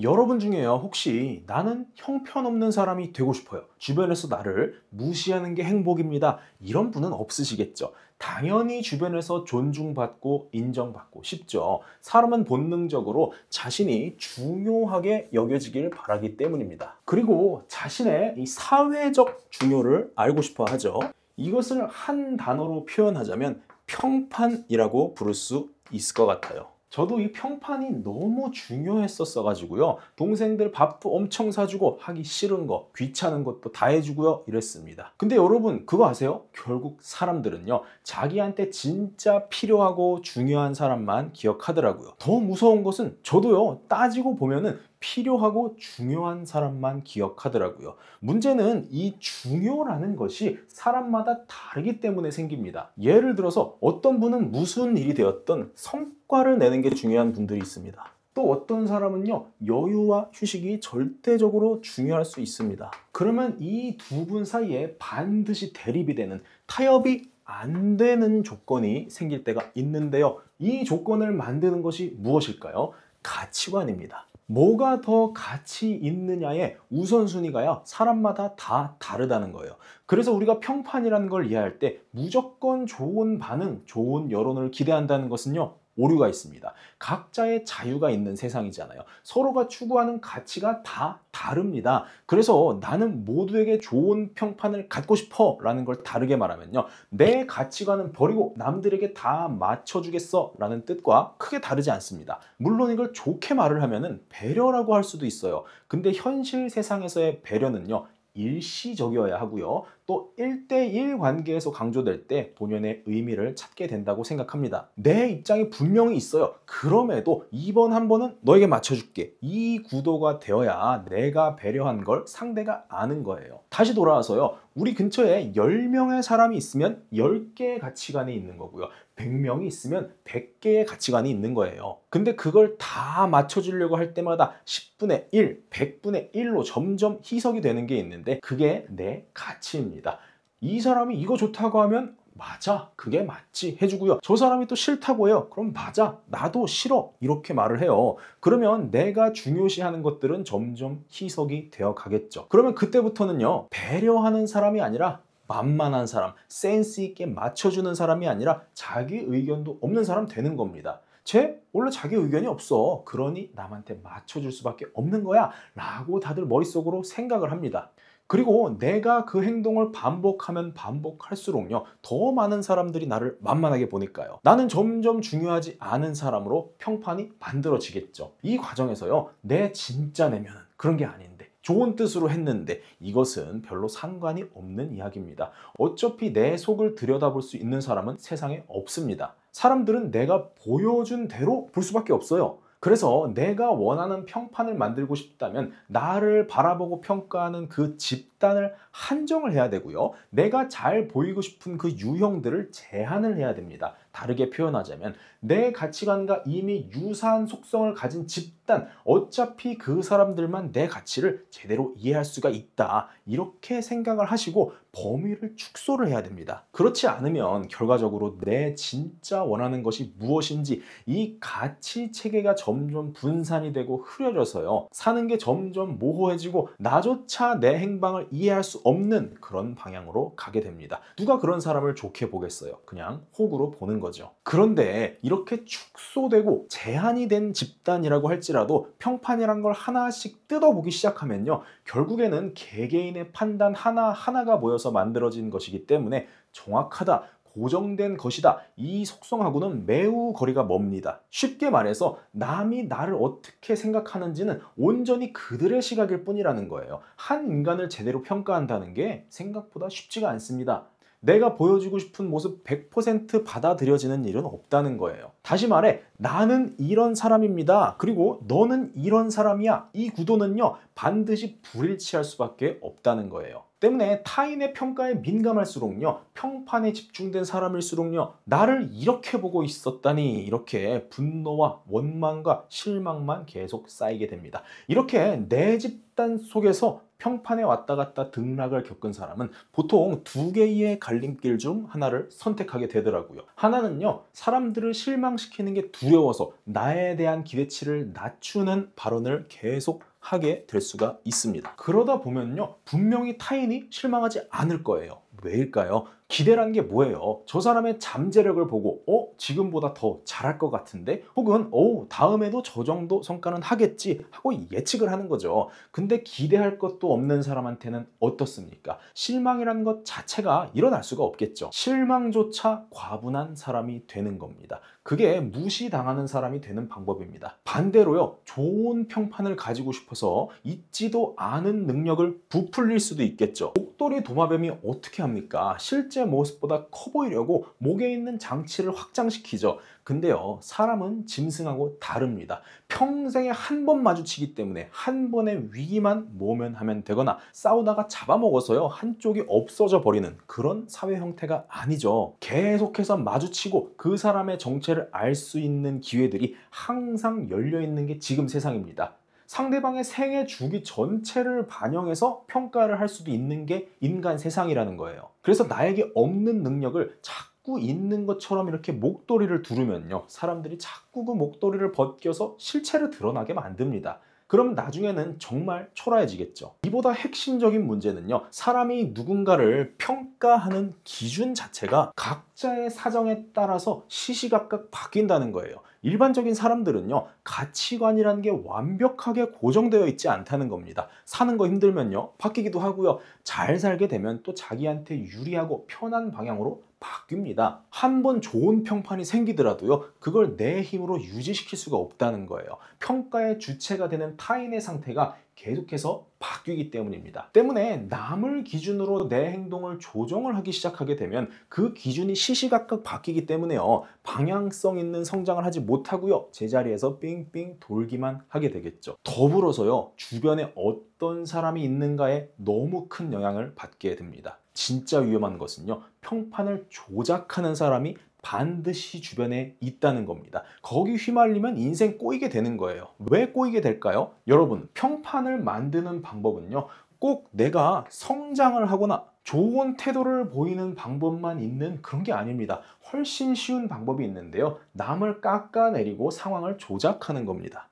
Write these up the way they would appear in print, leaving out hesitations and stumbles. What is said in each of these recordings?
여러분 중에요, 혹시 나는 형편없는 사람이 되고 싶어요, 주변에서 나를 무시하는 게 행복입니다, 이런 분은 없으시겠죠? 당연히 주변에서 존중받고 인정받고 싶죠. 사람은 본능적으로 자신이 중요하게 여겨지길 바라기 때문입니다. 그리고 자신의 이 사회적 중요를 알고 싶어 하죠. 이것을 한 단어로 표현하자면 평판이라고 부를 수 있을 것 같아요. 저도 이 평판이 너무 중요했었어 가지고요, 동생들 밥도 엄청 사주고 하기 싫은 거 귀찮은 것도 다 해주고요 이랬습니다. 근데 여러분 그거 아세요? 결국 사람들은요, 자기한테 진짜 필요하고 중요한 사람만 기억하더라고요. 더 무서운 것은 저도요, 따지고 보면은 필요하고 중요한 사람만 기억하더라고요. 문제는 이 중요라는 것이 사람마다 다르기 때문에 생깁니다. 예를 들어서 어떤 분은 무슨 일이 되었든 성과를 내는 게 중요한 분들이 있습니다. 또 어떤 사람은요, 여유와 휴식이 절대적으로 중요할 수 있습니다. 그러면 이 두 분 사이에 반드시 대립이 되는, 타협이 안 되는 조건이 생길 때가 있는데요. 이 조건을 만드는 것이 무엇일까요? 가치관입니다. 뭐가 더 가치 있느냐의 우선순위가요, 사람마다 다 다르다는 거예요. 그래서 우리가 평판이라는 걸 이해할 때 무조건 좋은 반응, 좋은 여론을 기대한다는 것은요, 오류가 있습니다. 각자의 자유가 있는 세상이잖아요. 서로가 추구하는 가치가 다 다릅니다. 그래서 나는 모두에게 좋은 평판을 갖고 싶어 라는 걸 다르게 말하면요, 내 가치관은 버리고 남들에게 다 맞춰주겠어 라는 뜻과 크게 다르지 않습니다. 물론 이걸 좋게 말을 하면은 배려라고 할 수도 있어요. 근데 현실 세상에서의 배려는요, 일시적이어야 하고요, 또 1대1 관계에서 강조될 때 본연의 의미를 찾게 된다고 생각합니다. 내 입장이 분명히 있어요. 그럼에도 이번 한 번은 너에게 맞춰줄게, 이 구도가 되어야 내가 배려한 걸 상대가 아는 거예요. 다시 돌아와서요, 우리 근처에 10명의 사람이 있으면 10개의 가치관이 있는 거고요, 100명이 있으면 100개의 가치관이 있는 거예요. 근데 그걸 다 맞춰주려고 할 때마다 10분의 1, 100분의 1로 점점 희석이 되는 게 있는데, 그게 내 가치입니다. 이 사람이 이거 좋다고 하면 맞아, 그게 맞지 해주고요, 저 사람이 또 싫다고 해요, 그럼 맞아, 나도 싫어, 이렇게 말을 해요. 그러면 내가 중요시하는 것들은 점점 희석이 되어 가겠죠. 그러면 그때부터는요, 배려하는 사람이 아니라 만만한 사람, 센스 있게 맞춰주는 사람이 아니라 자기 의견도 없는 사람 되는 겁니다. 쟤 원래 자기 의견이 없어, 그러니 남한테 맞춰줄 수밖에 없는 거야 라고 다들 머릿속으로 생각을 합니다. 그리고 내가 그 행동을 반복하면 반복할수록요, 더 많은 사람들이 나를 만만하게 보니까요, 나는 점점 중요하지 않은 사람으로 평판이 만들어지겠죠. 이 과정에서요, 내 진짜 내면은 그런 게 아닌데, 좋은 뜻으로 했는데, 이것은 별로 상관이 없는 이야기입니다. 어차피 내 속을 들여다볼 수 있는 사람은 세상에 없습니다. 사람들은 내가 보여준 대로 볼 수밖에 없어요. 그래서 내가 원하는 평판을 만들고 싶다면 나를 바라보고 평가하는 그 집단을 한정을 해야 되고요, 내가 잘 보이고 싶은 그 유형들을 제한을 해야 됩니다. 다르게 표현하자면 내 가치관과 이미 유사한 속성을 가진 집단, 어차피 그 사람들만 내 가치를 제대로 이해할 수가 있다, 이렇게 생각을 하시고 범위를 축소를 해야 됩니다. 그렇지 않으면 결과적으로 내 진짜 원하는 것이 무엇인지, 이 가치 체계가 점점 분산이 되고 흐려져서요, 사는 게 점점 모호해지고 나조차 내 행방을 이해할 수 없는 그런 방향으로 가게 됩니다. 누가 그런 사람을 좋게 보겠어요? 그냥 호구로 보는 거죠. 그런데 이렇게 축소되고 제한이 된 집단이라고 할지라도 평판이란 걸 하나씩 뜯어보기 시작하면요, 결국에는 개개인의 판단 하나하나가 모여서 만들어진 것이기 때문에 정확하다, 고정된 것이다, 이 속성하고는 매우 거리가 멉니다. 쉽게 말해서 남이 나를 어떻게 생각하는지는 온전히 그들의 시각일 뿐이라는 거예요. 한 인간을 제대로 평가한다는 게 생각보다 쉽지가 않습니다. 내가 보여주고 싶은 모습 100% 받아들여지는 일은 없다는 거예요. 다시 말해, 나는 이런 사람입니다, 그리고 너는 이런 사람이야, 이 구도는요, 반드시 불일치할 수밖에 없다는 거예요. 때문에 타인의 평가에 민감할수록요, 평판에 집중된 사람일수록요, 나를 이렇게 보고 있었다니, 이렇게 분노와 원망과 실망만 계속 쌓이게 됩니다. 이렇게 내 집단 속에서 평판에 왔다 갔다 등락을 겪은 사람은 보통 두 개의 갈림길 중 하나를 선택하게 되더라고요. 하나는요, 사람들을 실망시키는 게 두려워서 나에 대한 기대치를 낮추는 발언을 계속 하게 될 수가 있습니다. 그러다 보면요, 분명히 타인이 실망하지 않을 거예요. 왜일까요? 기대란 게 뭐예요? 저 사람의 잠재력을 보고 지금보다 더 잘할 것 같은데, 혹은 다음에도 저 정도 성과는 하겠지 하고 예측을 하는 거죠. 근데 기대할 것도 없는 사람한테는 어떻습니까? 실망이라는 것 자체가 일어날 수가 없겠죠. 실망조차 과분한 사람이 되는 겁니다. 그게 무시당하는 사람이 되는 방법입니다. 반대로요, 좋은 평판을 가지고 싶어서 있지도 않은 능력을 부풀릴 수도 있겠죠. 목도리 도마뱀이 어떻게 합니까? 실제 모습보다 커 보이려고 목에 있는 장치를 확장시키죠. 근데요, 사람은 짐승하고 다릅니다. 평생에 한 번 마주치기 때문에 한 번의 위기만 모면하면 되거나 싸우다가 잡아먹어서요, 한쪽이 없어져 버리는 그런 사회 형태가 아니죠. 계속해서 마주치고 그 사람의 정체를 알 수 있는 기회들이 항상 열려 있는 게 지금 세상입니다. 상대방의 생애 주기 전체를 반영해서 평가를 할 수도 있는 게 인간 세상이라는 거예요. 그래서 나에게 없는 능력을 자꾸 있는 것처럼 이렇게 목도리를 두르면요, 사람들이 자꾸 그 목도리를 벗겨서 실체를 드러나게 만듭니다. 그럼 나중에는 정말 초라해지겠죠. 이보다 핵심적인 문제는요, 사람이 누군가를 평가하는 기준 자체가 각자의 사정에 따라서 시시각각 바뀐다는 거예요. 일반적인 사람들은요, 가치관이라는 게 완벽하게 고정되어 있지 않다는 겁니다. 사는 거 힘들면요, 바뀌기도 하고요, 잘 살게 되면 또 자기한테 유리하고 편한 방향으로 바뀝니다. 한 번 좋은 평판이 생기더라도요, 그걸 내 힘으로 유지시킬 수가 없다는 거예요. 평가의 주체가 되는 타인의 상태가 계속해서 바뀌기 때문입니다. 때문에 남을 기준으로 내 행동을 조정을 하기 시작하게 되면 그 기준이 시시각각 바뀌기 때문에요, 방향성 있는 성장을 하지 못하고요, 제자리에서 삥삥 돌기만 하게 되겠죠. 더불어서요, 주변에 어떤 사람이 있는가에 너무 큰 영향을 받게 됩니다. 진짜 위험한 것은요, 평판을 조작하는 사람이 반드시 주변에 있다는 겁니다. 거기 휘말리면 인생 꼬이게 되는 거예요. 왜 꼬이게 될까요? 여러분, 평판을 만드는 방법은요, 꼭 내가 성장을 하거나 좋은 태도를 보이는 방법만 있는 그런 게 아닙니다. 훨씬 쉬운 방법이 있는데요, 남을 깎아내리고 상황을 조작하는 겁니다.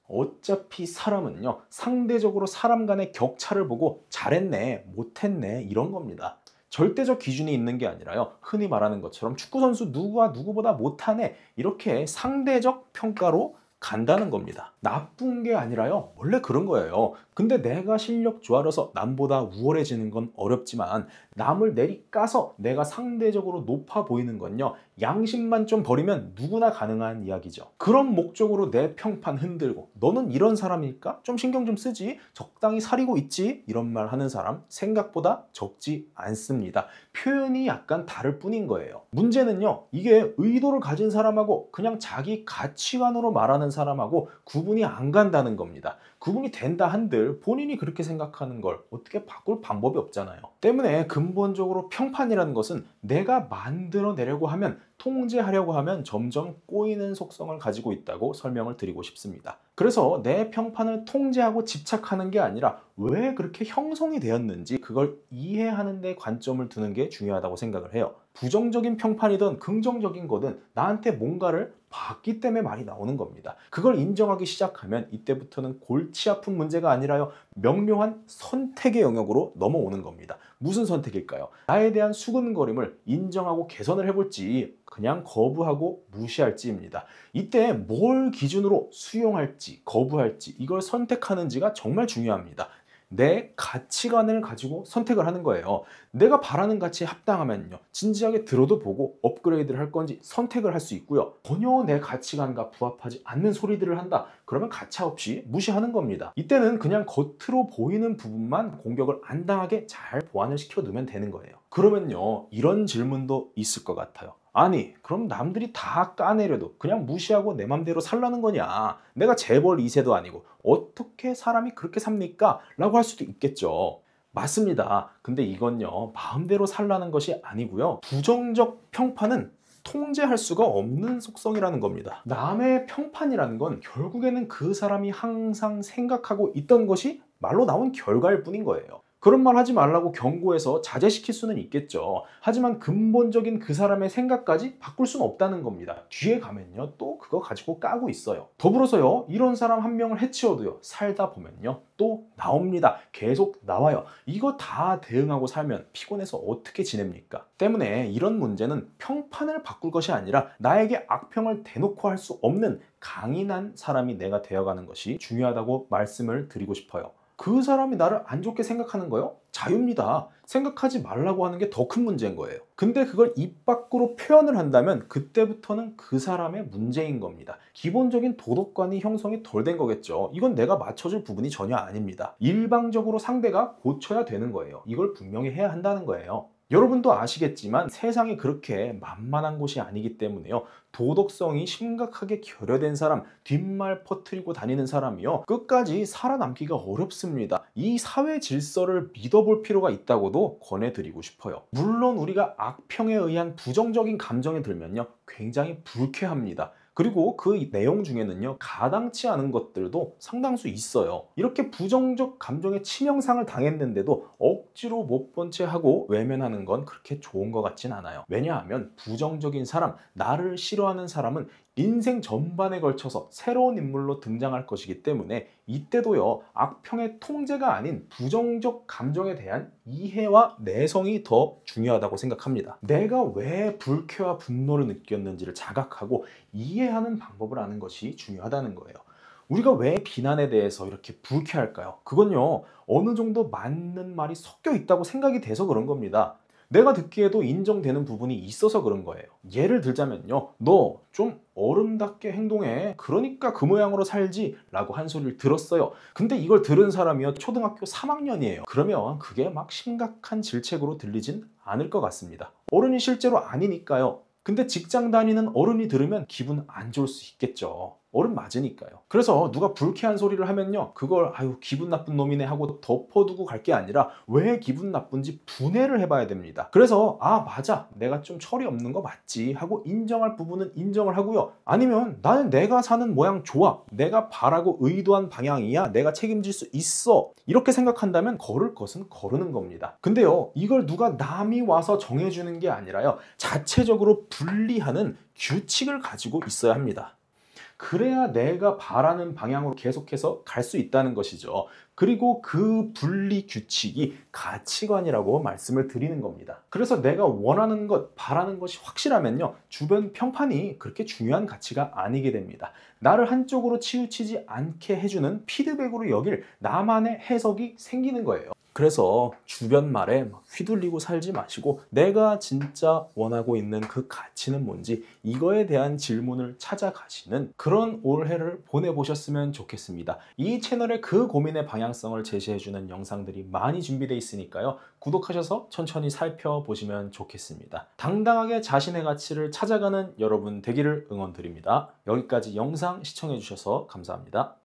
어차피 사람은요, 상대적으로 사람 간의 격차를 보고 잘했네, 못했네, 이런 겁니다. 절대적 기준이 있는 게 아니라요, 흔히 말하는 것처럼 축구선수 누구와 누구보다 못하네, 이렇게 상대적 평가로 간다는 겁니다. 나쁜 게 아니라요, 원래 그런 거예요. 근데 내가 실력 좋아져서 남보다 우월해지는 건 어렵지만, 남을 내리까서 내가 상대적으로 높아 보이는 건요, 양심만 좀 버리면 누구나 가능한 이야기죠. 그런 목적으로 내 평판 흔들고 너는 이런 사람일까? 좀 신경 좀 쓰지? 적당히 사리고 있지? 이런 말 하는 사람 생각보다 적지 않습니다. 표현이 약간 다를 뿐인 거예요. 문제는요, 이게 의도를 가진 사람하고 그냥 자기 가치관으로 말하는 사람하고 구분이 안 간다는 겁니다. 구분이 된다 한들 본인이 그렇게 생각하는 걸 어떻게 바꿀 방법이 없잖아요. 때문에 근본적으로 평판이라는 것은 내가 만들어내려고 하면, 통제하려고 하면 점점 꼬이는 속성을 가지고 있다고 설명을 드리고 싶습니다. 그래서 내 평판을 통제하고 집착하는 게 아니라 왜 그렇게 형성이 되었는지 그걸 이해하는 데 관점을 두는 게 중요하다고 생각을 해요. 부정적인 평판이든 긍정적인 거든 나한테 뭔가를 봤기 때문에 말이 나오는 겁니다. 그걸 인정하기 시작하면 이때부터는 골치 아픈 문제가 아니라요, 명료한 선택의 영역으로 넘어오는 겁니다. 무슨 선택일까요? 나에 대한 수근거림을 인정하고 개선을 해볼지, 그냥 거부하고 무시할지입니다. 이때 뭘 기준으로 수용할지 거부할지 이걸 선택하는지가 정말 중요합니다. 내 가치관을 가지고 선택을 하는 거예요. 내가 바라는 가치에 합당하면요, 진지하게 들어도 보고 업그레이드를 할 건지 선택을 할 수 있고요, 전혀 내 가치관과 부합하지 않는 소리들을 한다, 그러면 가차없이 무시하는 겁니다. 이때는 그냥 겉으로 보이는 부분만 공격을 안 당하게 잘 보완을 시켜두면 되는 거예요. 그러면요, 이런 질문도 있을 것 같아요. 아니, 그럼 남들이 다 까내려도 그냥 무시하고 내 맘대로 살라는 거냐? 내가 재벌 2세도 아니고 어떻게 사람이 그렇게 삽니까? 라고 할 수도 있겠죠. 맞습니다. 근데 이건요, 마음대로 살라는 것이 아니고요, 부정적 평판은 통제할 수가 없는 속성이라는 겁니다. 남의 평판이라는 건 결국에는 그 사람이 항상 생각하고 있던 것이 말로 나온 결과일 뿐인 거예요. 그런 말 하지 말라고 경고해서 자제시킬 수는 있겠죠. 하지만 근본적인 그 사람의 생각까지 바꿀 수는 없다는 겁니다. 뒤에 가면요, 또 그거 가지고 까고 있어요. 더불어서요, 이런 사람 한 명을 해치워도요, 살다 보면요, 또 나옵니다. 계속 나와요. 이거 다 대응하고 살면 피곤해서 어떻게 지냅니까? 때문에 이런 문제는 평판을 바꿀 것이 아니라 나에게 악평을 대놓고 할 수 없는 강인한 사람이 내가 되어가는 것이 중요하다고 말씀을 드리고 싶어요. 그 사람이 나를 안 좋게 생각하는 거요? 자유입니다. 생각하지 말라고 하는 게 더 큰 문제인 거예요. 근데 그걸 입 밖으로 표현을 한다면 그때부터는 그 사람의 문제인 겁니다. 기본적인 도덕관이 형성이 덜 된 거겠죠. 이건 내가 맞춰줄 부분이 전혀 아닙니다. 일방적으로 상대가 고쳐야 되는 거예요. 이걸 분명히 해야 한다는 거예요. 여러분도 아시겠지만 세상이 그렇게 만만한 곳이 아니기 때문에요. 도덕성이 심각하게 결여된 사람, 뒷말 퍼뜨리고 다니는 사람이요, 끝까지 살아남기가 어렵습니다. 이 사회 질서를 믿어볼 필요가 있다고도 권해드리고 싶어요. 물론 우리가 악평에 의한 부정적인 감정이 들면요, 굉장히 불쾌합니다. 그리고 그 내용 중에는요, 가당치 않은 것들도 상당수 있어요. 이렇게 부정적 감정에 치명상을 당했는데도 억지로 못 본 채 하고 외면하는 건 그렇게 좋은 것 같진 않아요. 왜냐하면 부정적인 사람, 나를 싫어하는 사람은 인생 전반에 걸쳐서 새로운 인물로 등장할 것이기 때문에 이때도요, 악평의 통제가 아닌 부정적 감정에 대한 이해와 내성이 더 중요하다고 생각합니다. 내가 왜 불쾌와 분노를 느꼈는지를 자각하고 이해하는 방법을 아는 것이 중요하다는 거예요. 우리가 왜 비난에 대해서 이렇게 불쾌할까요? 그건요, 어느 정도 맞는 말이 섞여 있다고 생각이 돼서 그런 겁니다. 내가 듣기에도 인정되는 부분이 있어서 그런 거예요. 예를 들자면요, 너 좀 어른답게 행동해, 그러니까 그 모양으로 살지 라고 한 소리를 들었어요. 근데 이걸 들은 사람이요, 초등학교 3학년이에요. 그러면 그게 막 심각한 질책으로 들리진 않을 것 같습니다. 어른이 실제로 아니니까요. 근데 직장 다니는 어른이 들으면 기분 안 좋을 수 있겠죠. 어른 맞으니까요. 그래서 누가 불쾌한 소리를 하면요, 그걸 아유 기분 나쁜 놈이네 하고 덮어두고 갈 게 아니라 왜 기분 나쁜지 분해를 해봐야 됩니다. 그래서 아 맞아, 내가 좀 철이 없는 거 맞지 하고 인정할 부분은 인정을 하고요. 아니면 나는 내가 사는 모양 좋아, 내가 바라고 의도한 방향이야, 내가 책임질 수 있어, 이렇게 생각한다면 걸을 것은 거르는 겁니다. 근데요, 이걸 누가 남이 와서 정해주는 게 아니라요, 자체적으로 분리하는 규칙을 가지고 있어야 합니다. 그래야 내가 바라는 방향으로 계속해서 갈 수 있다는 것이죠. 그리고 그 분리 규칙이 가치관이라고 말씀을 드리는 겁니다. 그래서 내가 원하는 것, 바라는 것이 확실하면요, 주변 평판이 그렇게 중요한 가치가 아니게 됩니다. 나를 한쪽으로 치우치지 않게 해주는 피드백으로 여길 나만의 해석이 생기는 거예요. 그래서 주변 말에 휘둘리고 살지 마시고 내가 진짜 원하고 있는 그 가치는 뭔지, 이거에 대한 질문을 찾아가시는 그런 올해를 보내보셨으면 좋겠습니다. 이 채널에 그 고민의 방향성을 제시해주는 영상들이 많이 준비되어 있으니까요, 구독하셔서 천천히 살펴보시면 좋겠습니다. 당당하게 자신의 가치를 찾아가는 여러분 되기를 응원드립니다. 여기까지 영상 시청해주셔서 감사합니다.